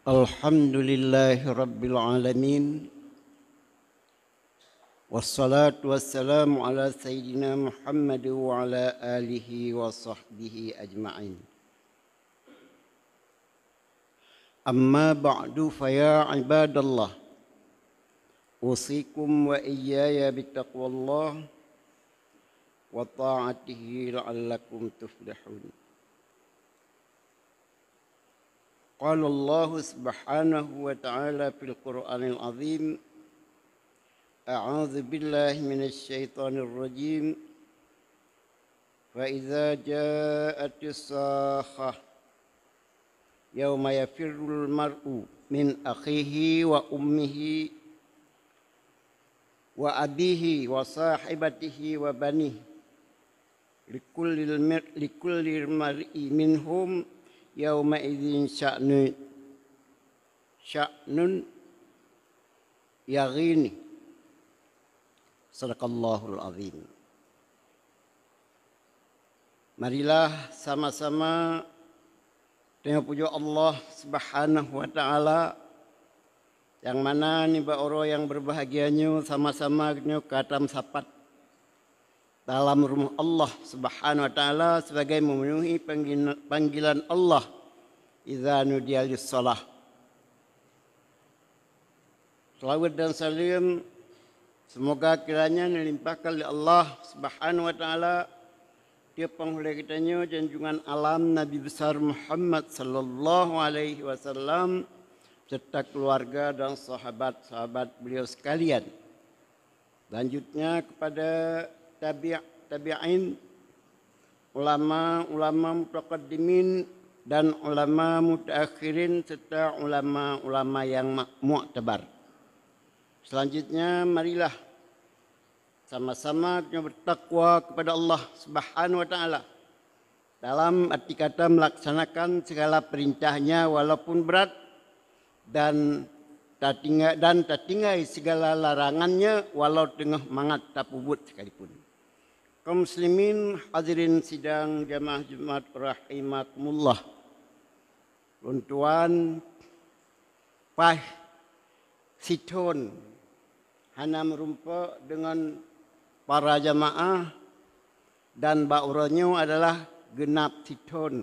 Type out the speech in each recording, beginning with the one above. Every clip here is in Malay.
Alhamdulillahi Rabbil Alamin. Wassalatu wassalamu ala Sayyidina Muhammad wa ala alihi wa sahbihi ajma'in. Amma ba'du faya ibadallah. Usikum wa iyaya bittaqwallah wa ta'atihi la'allakum tuflihun. Qala Allah subhanahu wa ta'ala fil Qur'anil azim. A'udzu billahi minasy syaithanir rajim. Fa idza ja'atis sakhah yauma yafirrul mar'u min akhihi wa ummihi wa abihi wa sahibatihi wa banihi likulli mar'i minhum yauma idzin sya'nun yaghini. Sadaqallahul azim. Marilah sama-sama dengan puji Allah Subhanahu wa taala, yang mana ni orang yang berbahagianya sama-sama katam sapat dalam rumah Allah Subhanahu wa taala sebagai memenuhi panggilan Allah idza nudiya lis-shalah. Salawat dan salam semoga kiranya dilimpahkan oleh Allah Subhanahu wa taala dia penghulu kitanya junjungan alam Nabi besar Muhammad sallallahu alaihi wasallam serta keluarga dan sahabat-sahabat beliau sekalian. Lanjutnya kepada tabi'in, ulama mutaqaddimin dan ulama mutaakhirin serta ulama yang mu'tabar. Selanjutnya marilah sama-sama kita bertakwa kepada Allah Subhanahu wa taala dalam arti kata melaksanakan segala perintahnya walaupun berat dan tak tinggal segala larangannya walau tengah mangat tapubut sekalipun. Kaum muslimin hadirin sidang jamaah Jumat rahimakumullah. Tuan pah siton hana merumpa dengan para jamaah dan ba'urannya adalah genap siton.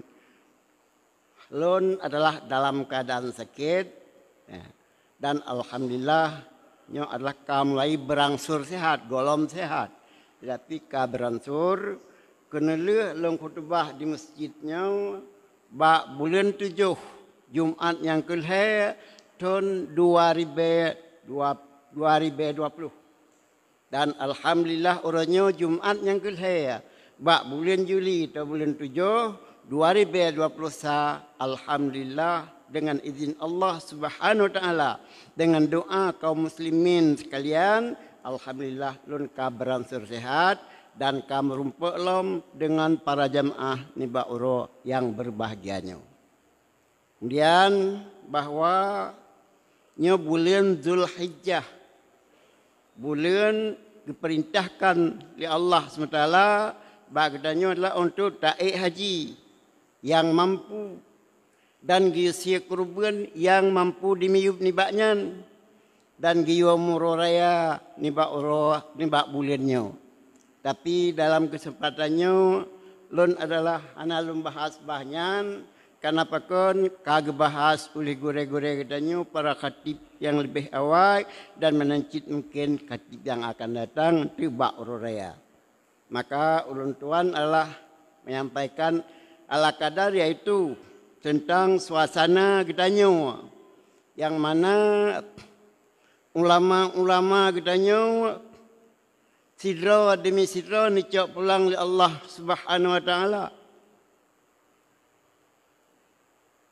Lon adalah dalam keadaan sakit dan alhamdulillahnya adalah mulai berangsur sehat, golom sehat. Tetapi beransur kena long khutbah di masjidnya bulan 7 Jumat yang kelih tahun 2020 dan alhamdulillah orangnya Jumat yang kelih bulan Juli atau bulan 7 2021 alhamdulillah dengan izin Allah Subhanahu wa taala dengan doa kaum muslimin sekalian alhamdulillah lun beransur sehat dan merumpuk lom dengan para jamaah nibauro yang berbahagianya. Kemudian bahwa bulan Zulhijjah bulan diperintahkan oleh Allah SWT bagdanya adalah untuk taik haji yang mampu dan giusia kurban yang mampu dimiyub nibaknya dan giwa muroraya nibak bulannya. Tapi dalam kesempatannya lun adalah analum bahas bahnya karena pakon kagak bahas oleh gure-gure katanya para khatib yang lebih awal dan menancit mungkin khatib yang akan datang tibak ururaya. Maka ulun tuan adalah menyampaikan ala kadar yaitu tentang suasana kitanya yang mana ulama-ulama katanya sidra demi sidra nicok pulang oleh Allah Subhanahu wa taala.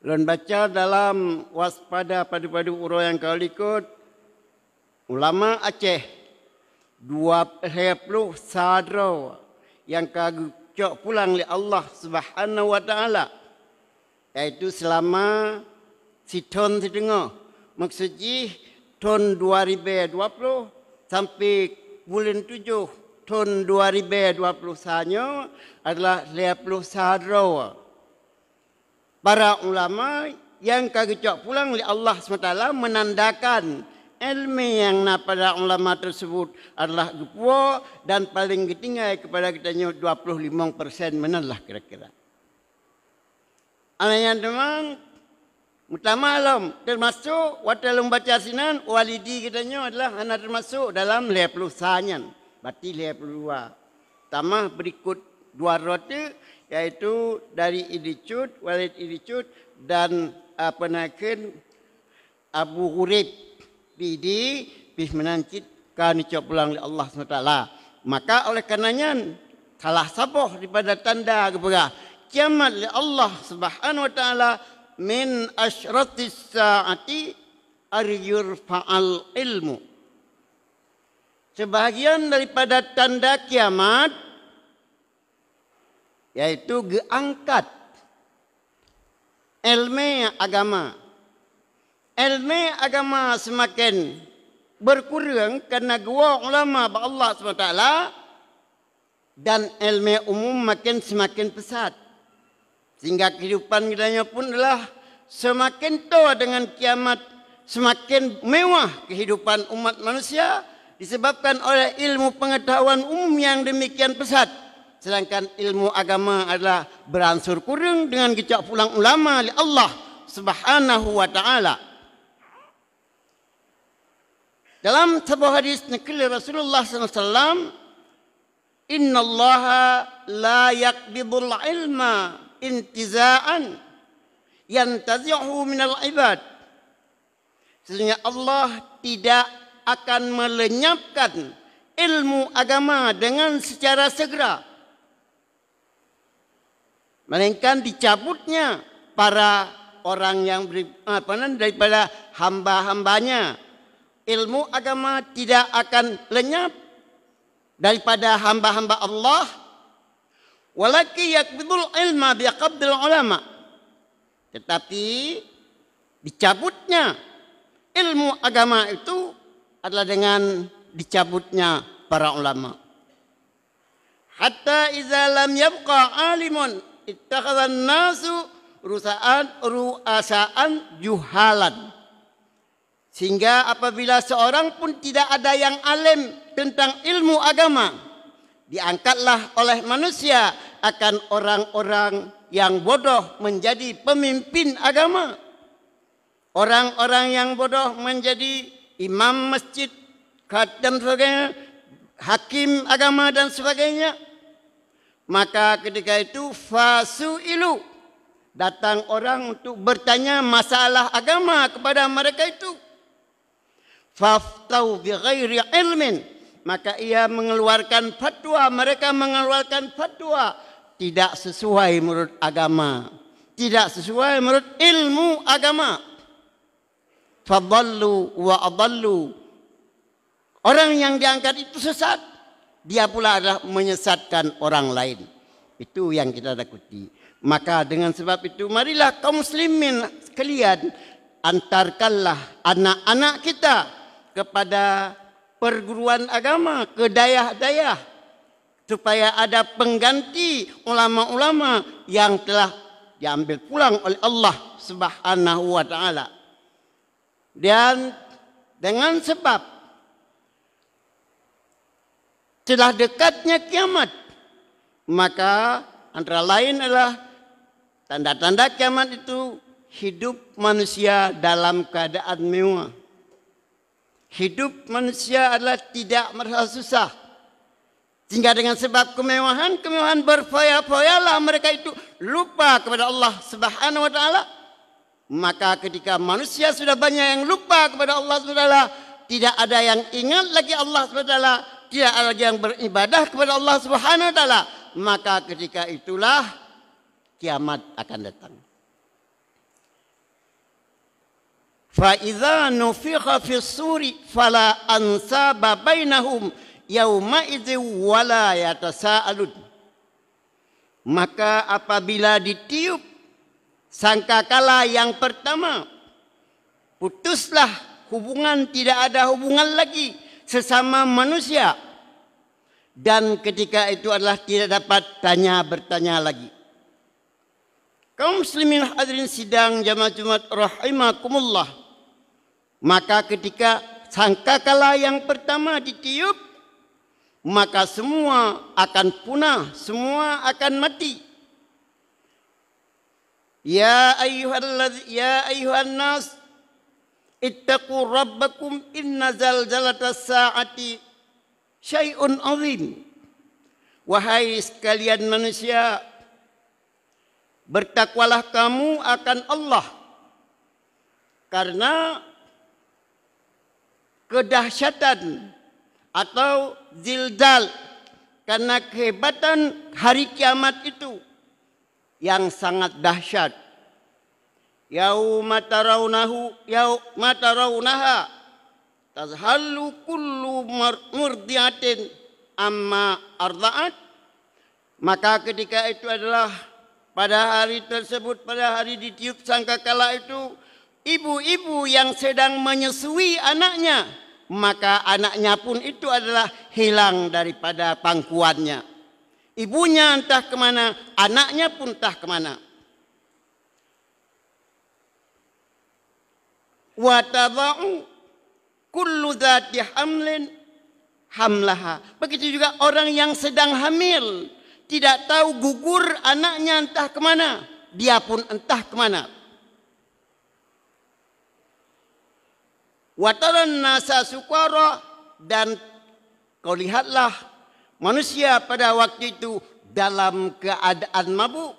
Lan baca dalam waspada pada urang yang kau ikut ulama Aceh 20 sadra yang kau pulang oleh Allah Subhanahu wa taala yaitu selama siton setengah maksudnya tahun 2020 sampai bulan 7 tahun 2020 adalah 50 sadra para ulama yang kagecok pulang oleh Allah SWT menandakan ilmu yang pada ulama tersebut adalah gepuo dan paling ketinggai kepada kitanya 25% menalah kira-kira. Ananya teman utama alam termasuk watalum baca sinan walidi kitanya adalah anak termasuk dalam 50 sanyan. Berarti 52. Tambah berikut 2 roti yaitu dari Idicut, Walid Idicut dan penakin Abu Hurib Bidi menangkit kami cok pulang oleh Allah SWT. Maka oleh karenanya salah saboh daripada tanda kepada kiamat oleh Allah Subhanahu Wa Taala min asyratis saati aryurfa'al ilmu. Sebahagian daripada tanda kiamat yaitu geangkat ilmu agama. Ilmu agama semakin berkurang kerana gua ulama Allah SWT dan ilmu umum semakin pesat. Sehingga kehidupan kitanya pun adalah semakin tua dengan kiamat, semakin mewah kehidupan umat manusia disebabkan oleh ilmu pengetahuan umum yang demikian pesat. Sedangkan ilmu agama adalah beransur kurang dengan kecak pulang ulama oleh Allah Subhanahu Wa Taala. Dalam sebuah hadis nakil Rasulullah SAW, Inna Allah la yakbidul ilma intiza'an yantazi'uhu minal ibad. Sesungguhnya Allah tidak akan melenyapkan ilmu agama dengan secara segera. Melainkan dicabutnya para orang yang daripada hamba-hambanya. Ilmu agama tidak akan lenyap daripada hamba-hamba Allah. Walaki yakbidul ilma biqabdil ulama. Tetapi dicabutnya ilmu agama itu adalah dengan dicabutnya para ulama. Hatta iza lam yabqa alimun ittakhadhan nasu ru'asaan juhalan. Sehingga apabila seorang pun tidak ada yang alim tentang ilmu agama, diangkatlah oleh manusia akan orang-orang yang bodoh menjadi pemimpin agama. Orang-orang yang bodoh menjadi imam masjid dan sebagainya, hakim agama dan sebagainya. Maka ketika itu fasu'ilu, datang orang untuk bertanya masalah agama kepada mereka itu. Faftau bi ghairi ilmin, maka ia mengeluarkan fatwa, mereka mengeluarkan fatwa tidak sesuai menurut agama, tidak sesuai menurut ilmu agama. Fadallu wa adallu, orang yang diangkat itu sesat, dia pula adalah menyesatkan orang lain. Itu yang kita takuti. Maka dengan sebab itu marilah kaum muslimin sekalian, antarkanlah anak-anak kita kepada perguruan agama, ke dayah-dayah, supaya ada pengganti ulama-ulama yang telah diambil pulang oleh Allah Subhanahu Wa Taala. Dan dengan sebab telah dekatnya kiamat, maka antara lain adalah tanda-tanda kiamat itu hidup manusia dalam keadaan mewah. Hidup manusia adalah tidak merasa susah. Sehingga dengan sebab kemewahan berfoya-foyalah mereka itu lupa kepada Allah Subhanahu Wa Taala. Maka ketika manusia sudah banyak yang lupa kepada Allah Subhanahu Wa Taala, tidak ada yang ingat lagi Allah Subhanahu Wa Taala, tidak ada lagi yang beribadah kepada Allah Subhanahu Wa Taala, maka ketika itulah kiamat akan datang. Fa idza nufikha fis suri fala ansaba bainahum yauma idzi wala yatasaalun. Maka apabila ditiup sangkakala yang pertama, putuslah hubungan, tidak ada hubungan lagi sesama manusia, dan ketika itu adalah tidak dapat bertanya lagi. Kaum muslimin hadirin sidang jamaah Jumat rahimakumullah. Maka ketika sangkakala yang pertama ditiup, maka semua akan punah, semua akan mati. Ya ayyuhan nas ittaqu rabbakum inna zalzalatas saati syai'un azim. Wahai sekalian manusia, bertakwalah kamu akan Allah, karena kedahsyatan atau zilzal, karena kehebatan hari kiamat itu yang sangat dahsyat. Yauma tarawunaha tazhallu kullu murdiatin amma arda'at. Maka ketika itu adalah pada hari tersebut, pada hari ditiup sangkakala itu, ibu-ibu yang sedang menyusui anaknya, maka anaknya pun itu adalah hilang daripada pangkuannya. Ibunya entah kemana, anaknya pun entah kemana. Wa tada'u kullu dzati hamlin hamlaha. Begitu juga orang yang sedang hamil, tidak tahu gugur anaknya entah kemana, dia pun entah kemana. Wataran nasa sukara, dan kau lihatlah manusia pada waktu itu dalam keadaan mabuk.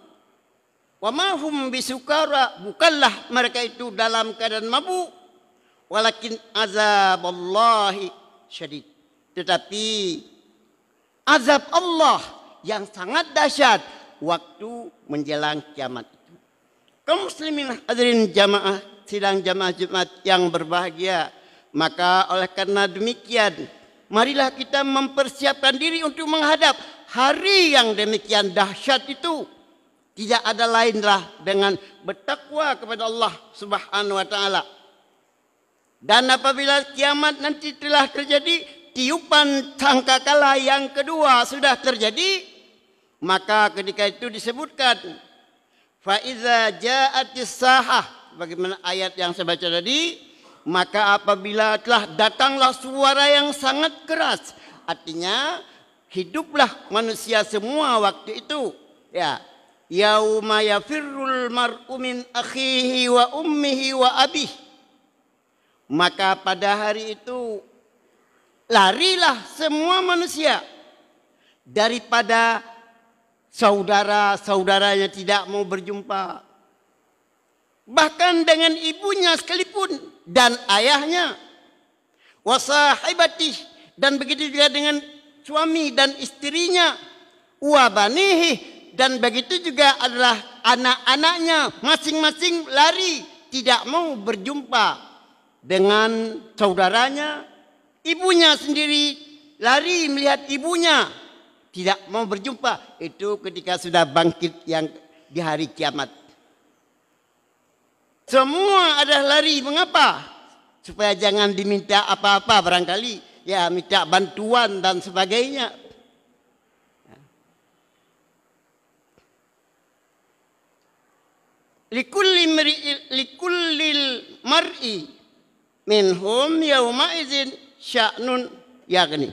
Wa ma hum bisukara, bukanlah mereka itu dalam keadaan mabuk, walakin azaballahi syadid, tetapi azab Allah yang sangat dahsyat waktu menjelang kiamat itu. Kaum muslimin hadirin jamaah sidang jamaah Jumat yang berbahagia, maka oleh karena demikian, marilah kita mempersiapkan diri untuk menghadap hari yang demikian dahsyat itu. Tidak ada lainlah dengan bertakwa kepada Allah Subhanahu wa taala. Dan apabila kiamat nanti telah terjadi, tiupan sangkakala yang kedua sudah terjadi, maka ketika itu disebutkan fa iza ja'atis sahah, bagaimana ayat yang saya baca tadi, maka apabila telah datanglah suara yang sangat keras, artinya hiduplah manusia semua waktu itu, ya. Yauma yafirrul mar'u min akhihi wa ummihi wa abih. Maka pada hari itu larilah semua manusia daripada saudara-saudaranya, tidak mau berjumpa. Bahkan dengan ibunya sekalipun dan ayahnya. Wa sahibatih, dan begitu juga dengan suami dan istrinya. Wa banihi, dan begitu juga adalah anak-anaknya, masing-masing lari, tidak mau berjumpa dengan saudaranya. Ibunya sendiri lari melihat ibunya, tidak mau berjumpa. Itu ketika sudah bangkit yang di hari kiamat. Semua adalah lari. Mengapa? Supaya jangan diminta apa-apa barangkali, ya, minta bantuan dan sebagainya. Likullil mar'i minhum yauma idzin sya'nun yaghni.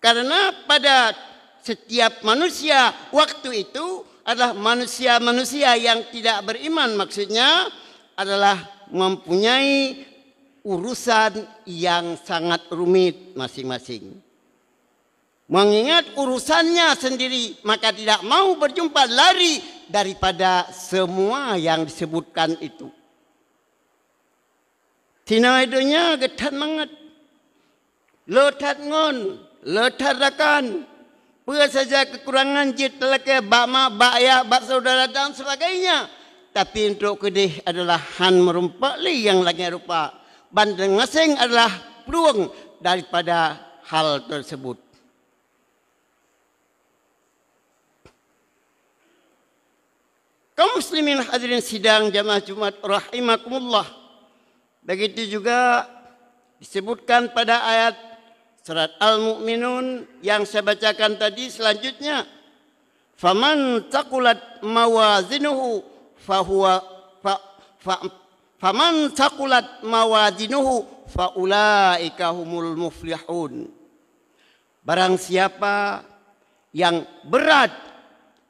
Karena pada setiap manusia waktu itu adalah manusia-manusia yang tidak beriman, maksudnya adalah mempunyai urusan yang sangat rumit masing-masing. Mengingat urusannya sendiri, maka tidak mau berjumpa, lari daripada semua yang disebutkan itu. Tina idonya getan mangat, letat ngon, letat rakan, พื่อsaja kekurangan jit telake bak mak, bak ayah, bak saudara dan sebagainya. Tapi untuk kedih adalah han merumpak li yang lagi rupa. Bandeng ngasing adalah peluang daripada hal tersebut. Kaum muslimin hadirin sidang jamaah Jumat rahimakumullah. Begitu juga disebutkan pada ayat surat Al-Mu'minun yang saya bacakan tadi selanjutnya. Faman taqulat mawazinuhu fahuwa faman taqulat mawazinuhu faulaika humul muflihun. Barang siapa yang berat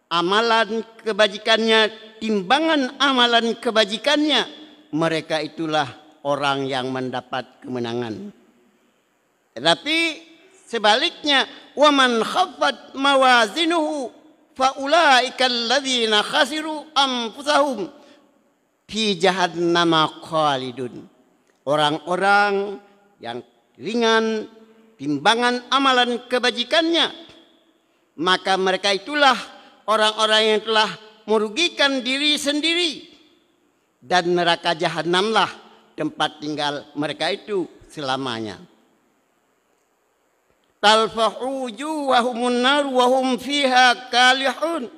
amalan kebajikannya, timbangan amalan kebajikannya, mereka itulah orang yang mendapat kemenangan. Tetapi sebaliknya, waman khaffat mawazinuhu faulaika alladzina khasiru anfusahum fi jahannama khalidun. Orang-orang yang ringan timbangan amalan kebajikannya, maka mereka itulah orang-orang yang telah merugikan diri sendiri, dan neraka jahanamlah tempat tinggal mereka itu selamanya. Talfahu wujuhahumun nar wa hum fiha kalihun.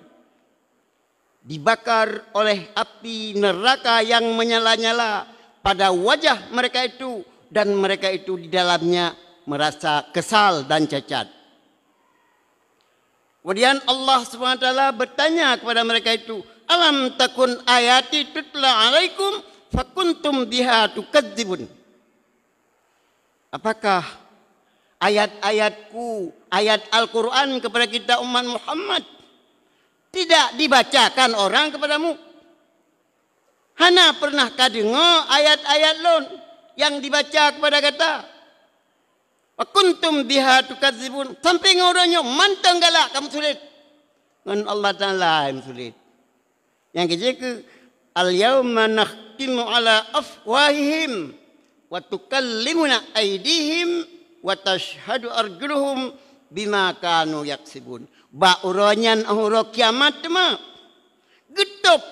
Dibakar oleh api neraka yang menyala-nyala pada wajah mereka itu, dan mereka itu di dalamnya merasa kesal dan cacat. Kemudian Allah SWT bertanya kepada mereka itu, alam takun ayati tutla alaikum fakuntum biha tukadzibun. Apakah ayat-ayatku, ayat Al-Quran kepada kita umat Muhammad tidak dibacakan orang kepadamu? Hana pernahkah dengar ayat-ayat lon yang dibaca kepada kita? Kuntum biha tukadzibun. Sampai ngorangnya mantang galak kamu sulit. Dengan Allah Ta'ala yang sulit. Yang ketiga, al-yawma nakhtimu ala afwahihim wa tukallimuna aydihim wa tashhadu arjuluhum bima kanu yaksibun. Ba uranyan ahura kiamat mah getup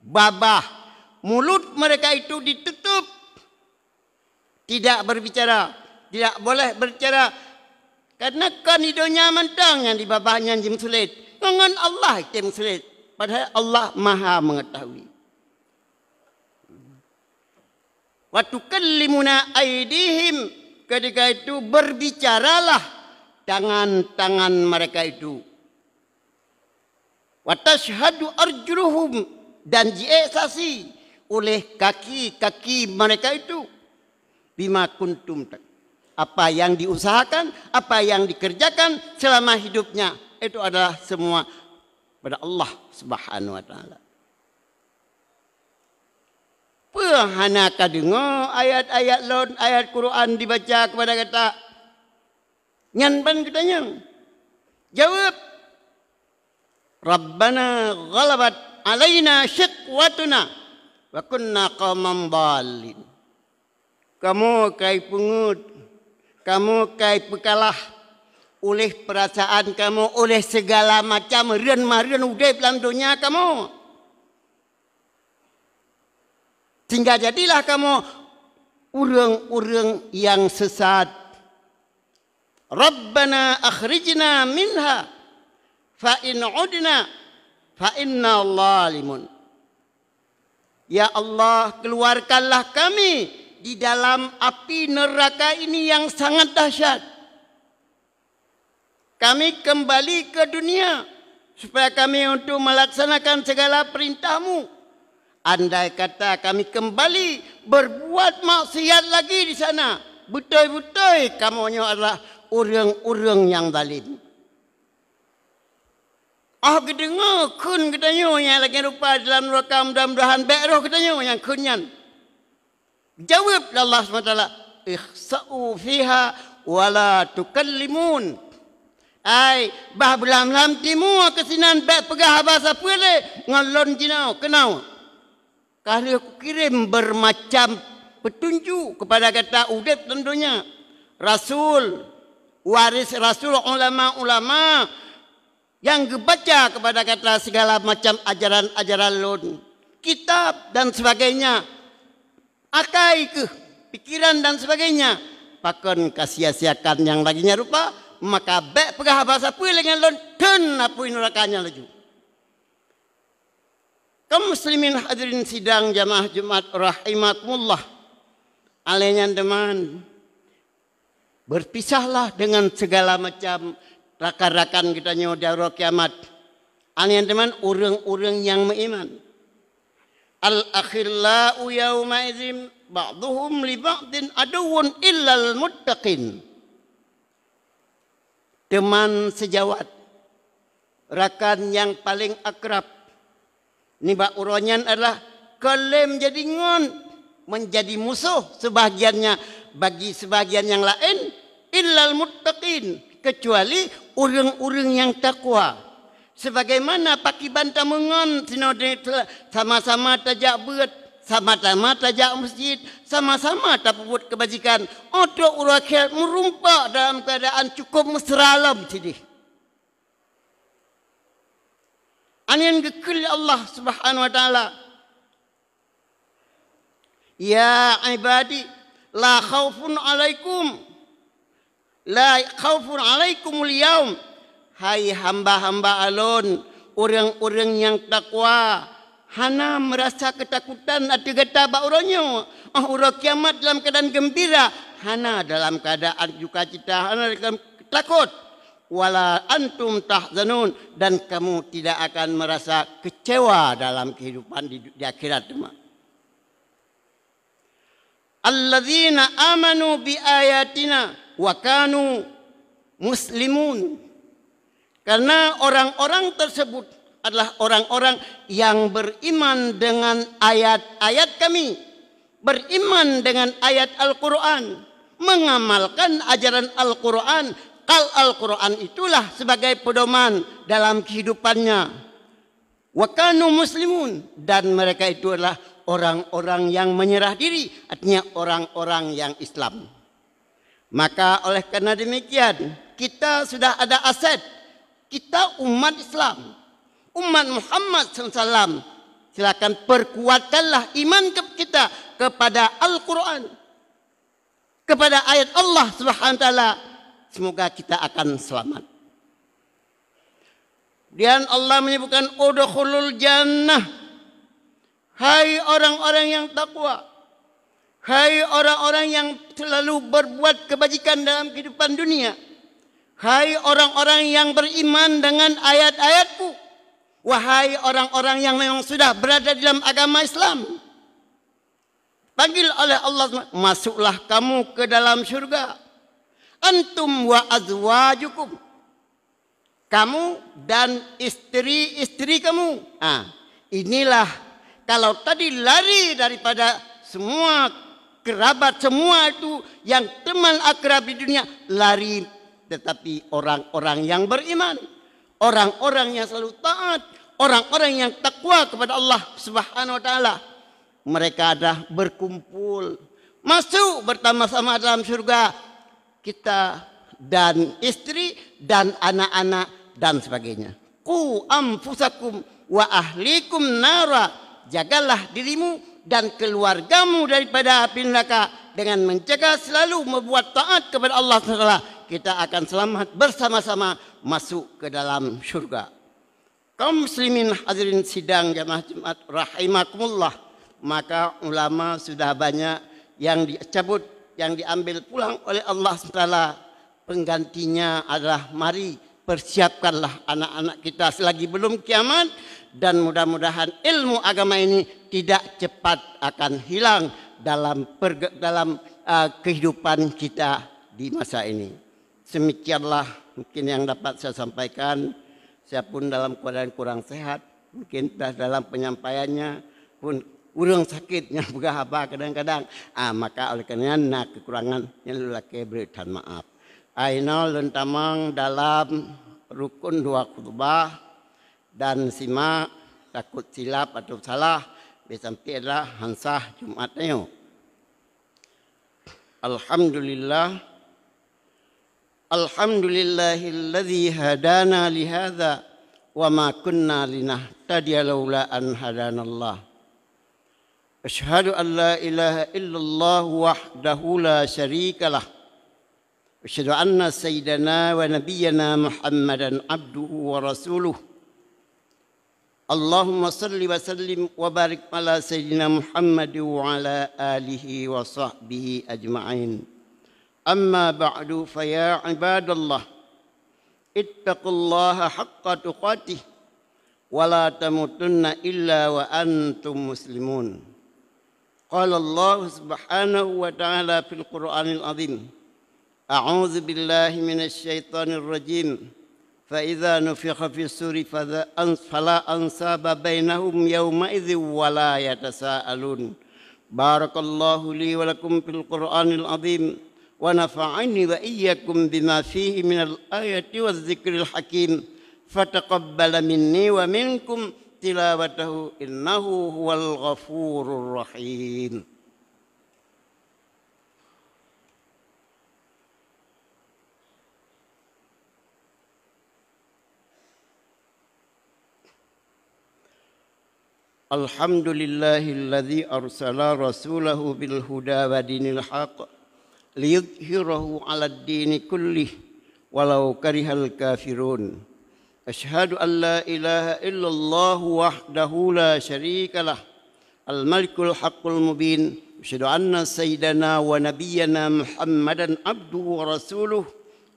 babah, mulut mereka itu ditutup, tidak berbicara. Tidak boleh berbicara karena kan hidungnya mentang yang di babahnya yang sulit. Dengan Allah yang sulit. Padahal Allah Maha mengetahui. Wa tukallimuna aydihim, ketika itu berbicaralah tangan-tangan mereka itu. Wa tashhadu arjuluhum, dan dieksasi oleh kaki-kaki mereka itu. Bima kuntum, apa yang diusahakan, apa yang dikerjakan selama hidupnya, itu adalah semua pada Allah Subhanahu wa Ta'ala. Pernah dengar ayat-ayat lon, ayat Quran dibaca kepada kita? Nyanban katanya. Jawab. Rabbana ghalabat alaina syiqwatuna wa kunna qauman dhalin. Kamu kai pungut, kamu kai pekalah oleh perasaan kamu, oleh segala macam ren-maren udai dalam dunia kamu. Sehingga jadilah kamu urang-urang yang sesat. Rabbana akhrijna minha fa in udna fa inna zalimun. Ya Allah, keluarkanlah kami di dalam api neraka ini yang sangat dahsyat. Kami kembali ke dunia supaya kami untuk melaksanakan segala perintah-Mu. Andai kata kami kembali berbuat maksiat lagi di sana, betul-betul kamunya adalah orang-orang yang zalim. Kedengar kun katanya yang lagi rupa dalam neraka, mudah-mudahan baik roh katanya yang kunyan. Jawab Allah SWT, ikhsa'u fiha wala tukallimun. Ai bah belam-lam timu kesinan baik pegah bahasa pule ngalon jinau kenau. Kalau aku kirim bermacam petunjuk kepada kata udep tentunya. Rasul, waris Rasul, ulama-ulama yang kebaca kepada kata segala macam ajaran-ajaran lon, kitab dan sebagainya. Akai ke pikiran dan sebagainya, pakon kasia-siakan yang laginya rupa, maka baik pegah bahasa pui dengan lon dan apui nerakanya laju. Kaum muslimin hadirin sidang jamaah Jumat rahimakumullah. Alenya teman, berpisahlah dengan segala macam rakan-rakan kita nyoda roh kiamat. Anian teman orang-orang yang beriman. Al-akhillau yawma idzin ba'duhum li ba'din aduwwun illal muttaqin. Teman sejawat, rakan yang paling akrab. Ni bak uronyan adalah kelem jadi ngon, menjadi musuh sebahagiannya bagi sebahagian yang lain illal muttaqin, kecuali orang-orang yang takwa. Sebagaimana paki banta mengon sama-sama tajak beut, sama-sama tajak masjid, sama-sama tak buat kebajikan. Otok urakhir merumpak dalam keadaan cukup mesra tidih. Anian gekil Allah Subhanahu wa taala. Ya ibadi la khaufun alaikum alaikumul yaum. Hai hamba-hamba alun, orang-orang yang takwa, hana merasa ketakutan atau geta bauronyo. Urang kiamat dalam keadaan gembira, hana dalam keadaan sukacita, hana dalam takut. Wala antum tahzanun, dan kamu tidak akan merasa kecewa dalam kehidupan di akhirat. Alladzina amanu bi ayatina wa kanu muslimun. Karena orang-orang tersebut adalah orang-orang yang beriman dengan ayat-ayat kami, beriman dengan ayat Al-Quran, mengamalkan ajaran Al-Quran. Al-Quran itulah sebagai pedoman dalam kehidupannya. Wa kanu muslimun, dan mereka itu adalah orang-orang yang menyerah diri, artinya orang-orang yang Islam. Maka oleh karena demikian, kita sudah ada aset. Kita umat Islam, umat Muhammad SAW. Silakan perkuatkanlah iman kita kepada Al-Quran, kepada ayat Allah Subhanahu wa taala. Semoga kita akan selamat. Dan Allah menyebutkan udkhulul jannah. Hai orang-orang yang takwa, hai orang-orang yang selalu berbuat kebajikan dalam kehidupan dunia. Hai orang-orang yang beriman dengan ayat-ayatku. Wahai orang-orang yang memang sudah berada dalam agama Islam. Panggil oleh Allah, masuklah kamu ke dalam syurga. Antum wa azwajukum. Kamu dan istri-istri kamu. Inilah, kalau tadi lari daripada semua kerabat, semua itu yang teman akrab di dunia, lari. Tetapi orang-orang yang beriman, orang-orang yang selalu taat, orang-orang yang takwa kepada Allah Subhanahu wa taala, mereka dah berkumpul, masuk bersama-sama dalam surga. Kita dan istri dan anak-anak dan sebagainya. Qu anfusakum wa ahlikum nara. Jagalah dirimu dan keluargamu daripada api neraka dengan menjaga selalu membuat taat kepada Allah Subhanahu. Kita akan selamat bersama-sama masuk ke dalam syurga. Kaum muslimin hadirin sidang jamaah Jumat rahimakumullah. Maka ulama sudah banyak yang dicabut, yang diambil pulang oleh Allah SWT. Penggantinya adalah mari persiapkanlah anak-anak kita selagi belum kiamat. Dan mudah-mudahan ilmu agama ini tidak cepat akan hilang dalam kehidupan kita di masa ini. Demikianlah mungkin yang dapat saya sampaikan. Saya pun dalam keadaan kurang sehat. Mungkin dalam penyampaiannya pun urang sakitnya bukan apa kadang-kadang. Maka oleh karena kekurangan yang lelaki berikan maaf. Aina lentamang dalam rukun 2 khutbah dan simak takut silap atau salah. Sampai adalah hansah Jumatnya. Alhamdulillah. Alhamdulillahilladzi hadana lihadza wa ma kunna linahtadiya laula an hadanallah. Asyhadu an la ilaha illallah wahdahu la syarikalah. Asyhadu anna sayyidana wa nabiyyana Muhammadan abduhu wa rasuluh. Allahumma salli wa sallim wa barik ala sayyidina Muhammad wa ala alihi wa sahbihi ajma'in. أما بعد فيا عباد الله اتقوا الله حق تقاته ولا تموتن إلا وأنتم مسلمون. قال الله سبحانه وتعالى في القرآن العظيم: أعوذ بالله من الشيطان الرجيم فإذا نفخ في الصور فلا أنساب بينهم يومئذ ولا يتساءلون. بارك الله لي ولكم في القرآن العظيم ونفعني وإياكم بما فيه من الآية والذكر الحكيم فتقبل مني ومنكم تلاوته إنه هو الغفور الرحيم. الحمد لله الذي أرسل رسوله بالهدى ودين الحق ليظهره على الدين كله ولو كره الكافرون. أشهد أن لا إله إلا الله وحده لا شريك له الملك الحق المبين. أشهد أن سيدنا ونبينا محمدا عبده ورسوله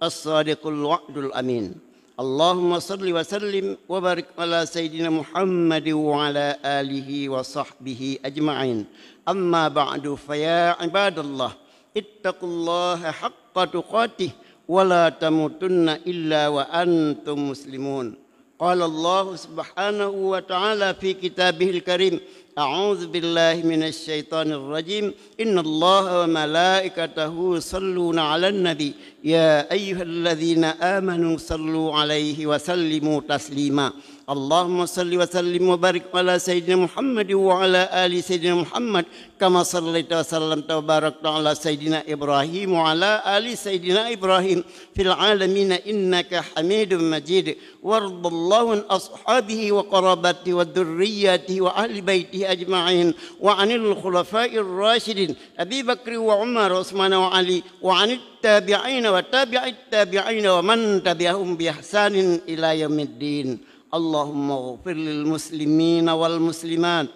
الصادق الوعد الأمين. اللهم صل وسلم وبارك على سيدنا محمد وعلى آله وصحبه أجمعين. أما بعد فيا عباد الله اتقوا الله حق تقاته ولا تموتن إلا وأنتم مسلمون. قال الله سبحانه وتعالى في كتابه الكريم: أعوذ بالله من الشيطان الرجيم إن الله وملائكته يصلون على النبي يا أيها الذين آمنوا صلوا عليه وسلموا تسليما. اللهم صل وسلم وبارك على سيدنا محمد وعلى آل سيدنا محمد كما صليت وسلمت وباركت على سيدنا إبراهيم وعلى آل سيدنا إبراهيم في العالمين إنك حميد مجيد. وارض الله عن أصحابه وقرابته وذرياته وأهل بيته أجمعين وعن الخلفاء الراشدين أبي بكر وعمر وعثمان وعلي وعن التابعين وتابع التابعين ومن تبعهم بإحسان إلى يوم الدين. اللهم اغفر للمسلمين والمسلمات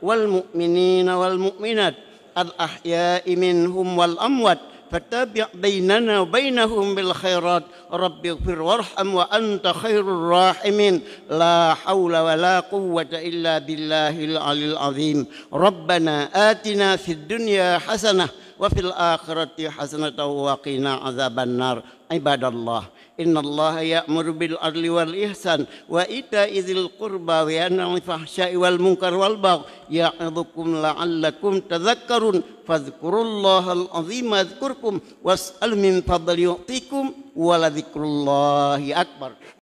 والمؤمنين والمؤمنات الأحياء منهم والأموات فتابع بيننا وبينهم بالخيرات. رب اغفر وارحم وأنت خير الراحمين. لا حول ولا قوة إلا بالله العلي العظيم. ربنا آتنا في الدنيا حسنة وفي الآخرة حسنة وقنا عذاب النار. عباد الله إن الله يأمر بالعدل والإحسان وإيتاء ذي القربى وينهى عن الفحشاء والمنكر والبغي يعظكم لعلكم تذكرون. فاذكروا الله العظيم يذكركم واسألوا من فضله يعطيكم ولذكر الله أكبر.